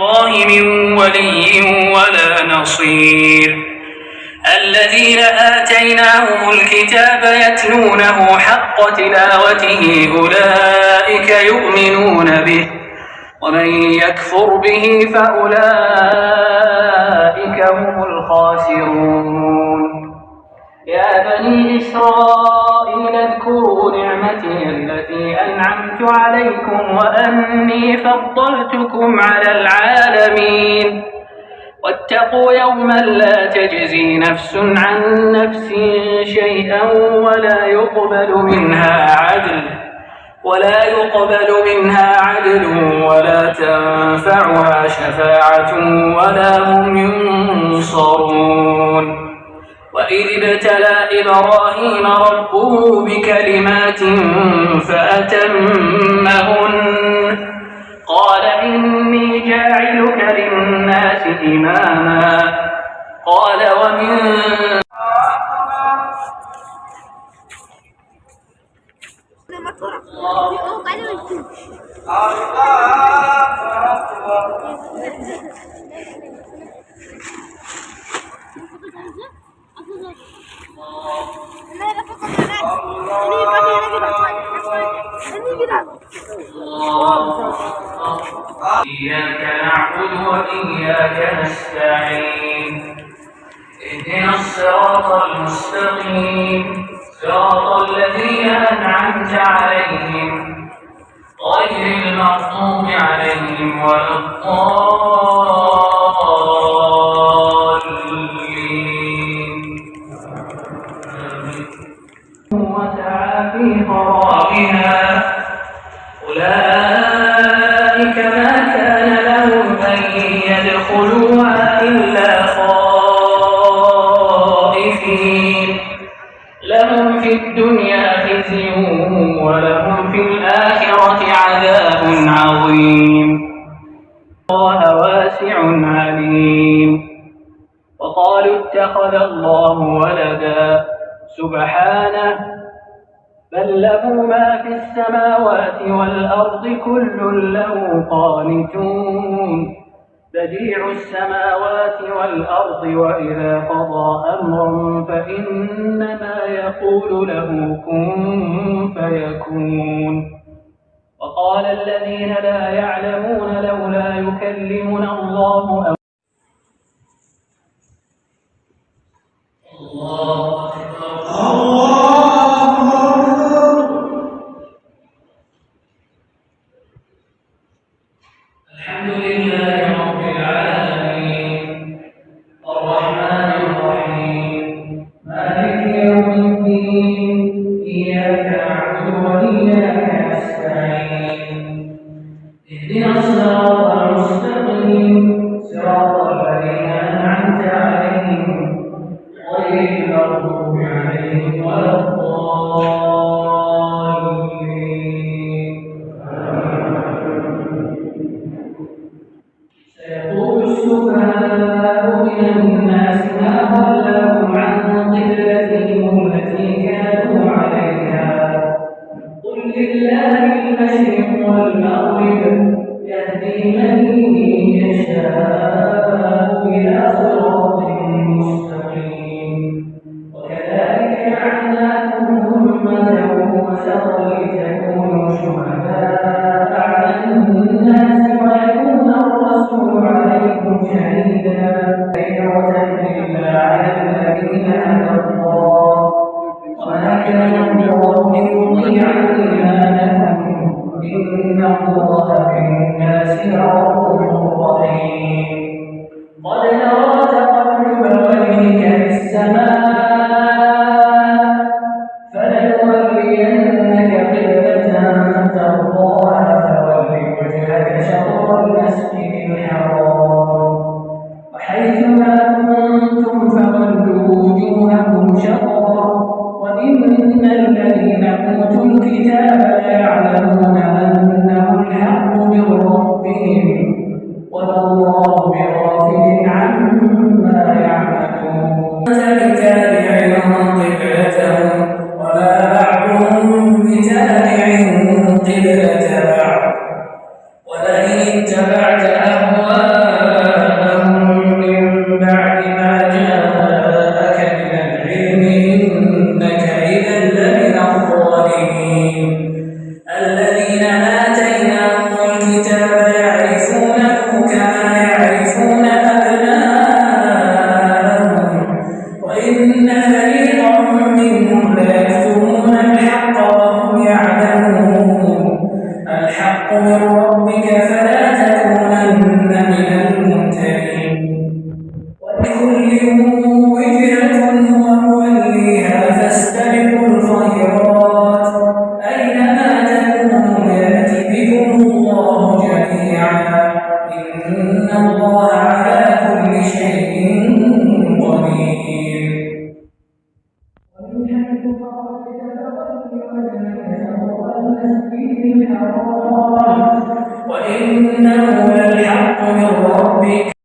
الله من ولي ولا نصير. الذين آتيناهم الكتاب يتلونه حق تلاوته أولئك يؤمنون به، ومن يكفر به فأولئك هم الخاسرون. يا بني إسرائيل اذكروا نعمتي التي أنعمت عليكم وأني فضلتكم على العالمين. واتقوا يوما لا تجزي نفس عن نفس شيئا ولا يقبل منها عدل ولا تنفعها شفاعة ولا هم ينصرون. وإذ ابتلى إبراهيم ربه بكلمات فأتمهن قال إني جاعلك للناس إماما قال ومن إياك نعبد وإياك نستعين. اهدنا الصراط المستقيم صراط الذين أنعمت عليهم غير المغضوب عليهم ولا الضالين. وسعى في خرابها أولئك ما كان لهم أن يدخلوها إلا خائفين. لهم في الدنيا خزي ولهم في الآخرة عذاب عظيم. الله واسع عليم. وقالوا اتخذ الله ولدا سبحانه بل له ما في السماوات والأرض كل له قانتون. بديع السماوات والأرض وإذا قضى أمرا فإنما يقول له كن فيكون. وقال الذين لا يعلمون لولا يكلمنا الله أو الله الحمد لله رب العالمين الرحمن الرحيم مالك يوم الدين إياك نعبد وإياك نستعين. اهدنا الصراط المستقيم صراط الذين أنعمت عليهم غير المغضوب عليهم ولا الضالين. سيقول السفهاء من الناس ما ضلهم عن قبلتهم التي كانوا عليها قل لله المشرق والمغرب يهدي من يشاء إلى صراط مستقيم. وكذلك جعلناكم أمة وسطا لتكونوا شهداء على الناس ويكون الرسول عليكم شهيدا بينة إلا على الذين هدى الله وما كان الله ليضيع إيمانكم إن الله بالناس رؤوف رحيم. قد نرى تقلب وجهك في السماء فلنولينك قبلة ترضاها فول وجهك شطر المسجد الحرام وحيث ما كنتم فولوا وجوهكم شطره وإن الذين أوتوا الكتاب ليعلمون أنه الحق من ربهم وما الله بغافل عما يعملون. بتابع قبلتهم وما بعضهم بتابع قبلة بعض ولئن اتبعت أهواءهم إن الله على كل شيء قدير. ومن حيث خرجت فول وجهك شطر المسجد الحرام وإنه للحق من ربك